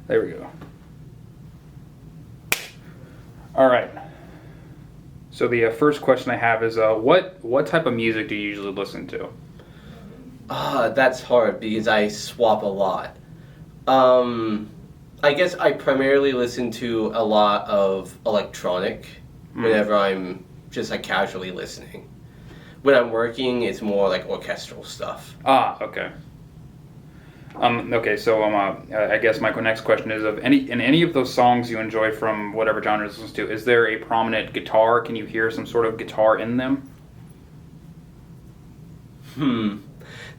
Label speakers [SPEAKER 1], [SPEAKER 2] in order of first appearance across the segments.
[SPEAKER 1] There we go. All right. So the first question I have is, what type of music do you usually listen to?
[SPEAKER 2] That's hard because I swap a lot. I guess I primarily listen to a lot of electronic whenever I'm just like casually listening. When I'm working, it's more like orchestral stuff.
[SPEAKER 1] Ah, okay. Okay, so I guess my next question is: in any of those songs you enjoy from whatever genre you listen to, is there a prominent guitar? Can you hear some sort of guitar in them?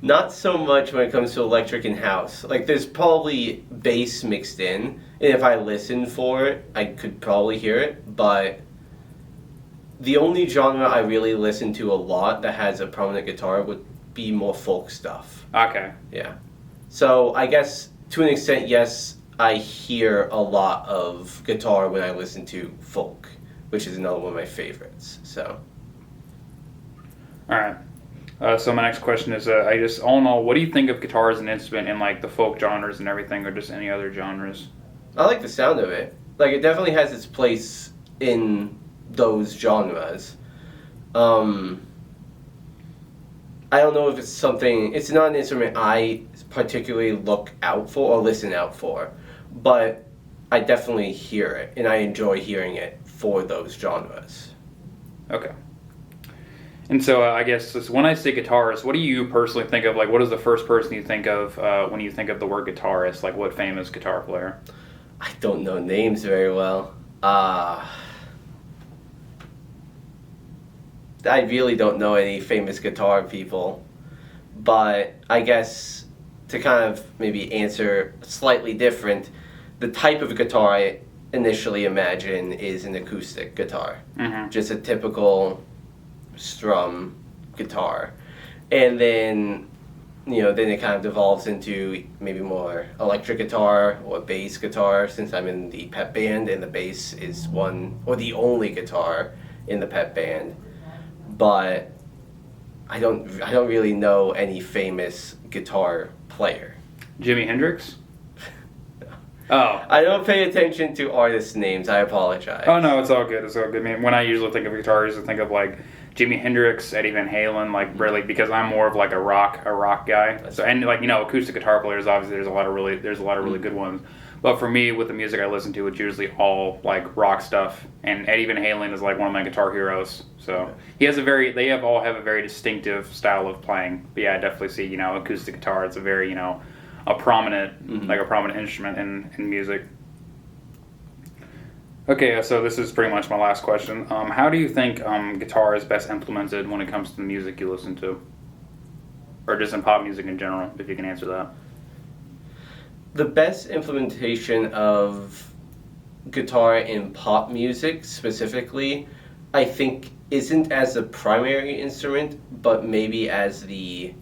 [SPEAKER 2] Not so much when it comes to electric and house. Like, there's probably bass mixed in, and if I listened for it, I could probably hear it, but the only genre I really listen to a lot that has a prominent guitar would be more folk stuff.
[SPEAKER 1] Okay.
[SPEAKER 2] Yeah. So, I guess, to an extent, yes, I hear a lot of guitar when I listen to folk, which is another one of my favorites, so.
[SPEAKER 1] All right. So my next question is, all in all, what do you think of guitar as an instrument in like the folk genres and everything, or just any other genres?
[SPEAKER 2] I like the sound of it. Like, it definitely has its place in those genres. I don't know if it's not an instrument I particularly look out for or listen out for, but I definitely hear it, and I enjoy hearing it for those genres.
[SPEAKER 1] Okay. And so I guess when I say guitarist, what do you personally think of? Like, what is the first person you think of when you think of the word guitarist? Like, what famous guitar player?
[SPEAKER 2] I don't know names very well. I really don't know any famous guitar people. But I guess to kind of maybe answer slightly different, the type of guitar I initially imagine is an acoustic guitar.
[SPEAKER 1] Mm-hmm.
[SPEAKER 2] Just a typical strum guitar, and then then it kind of devolves into maybe more electric guitar or bass guitar, since I'm in the pep band and the bass is one or the only guitar in the pep band. But I don't really know any famous guitar player.
[SPEAKER 1] Jimi Hendrix? Oh.
[SPEAKER 2] I don't pay attention to artist names. I apologize.
[SPEAKER 1] Oh no, it's all good. It's all good. I mean, when I usually think of guitar, I usually think of like Jimi Hendrix, Eddie Van Halen, like really, because I'm more of like a rock guy. So, and like acoustic guitar players, obviously there's a lot of really good ones. But for me, with the music I listen to, it's usually all like rock stuff. And Eddie Van Halen is like one of my guitar heroes. So they all have a very distinctive style of playing. But yeah, I definitely see acoustic guitar. It's a very a prominent instrument in music. Okay, so this is pretty much my last question. How do you think guitar is best implemented when it comes to the music you listen to? Or just in pop music in general, if you can answer that.
[SPEAKER 2] The best implementation of guitar in pop music specifically, I think, isn't as a primary instrument, but maybe as the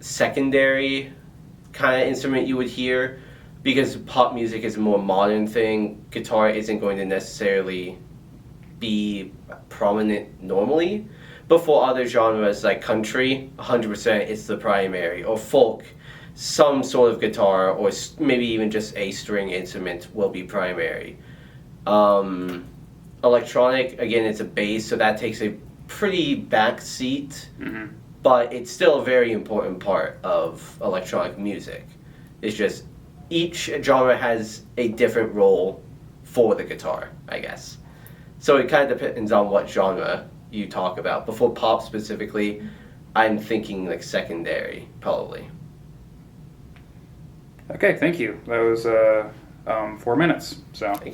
[SPEAKER 2] secondary kind of instrument you would hear. Because pop music is a more modern thing, guitar isn't going to necessarily be prominent normally. But for other genres like country, 100% it's the primary. Or folk, some sort of guitar or maybe even just a string instrument will be primary. Electronic, again, it's a bass, so that takes a pretty back seat. Mm-hmm. But it's still a very important part of electronic music. It's just each genre has a different role for the guitar, I guess. So it kind of depends on what genre you talk about. But for pop specifically, I'm thinking like secondary, probably.
[SPEAKER 1] Okay, thank you. That was 4 minutes. So.
[SPEAKER 2] Thank you.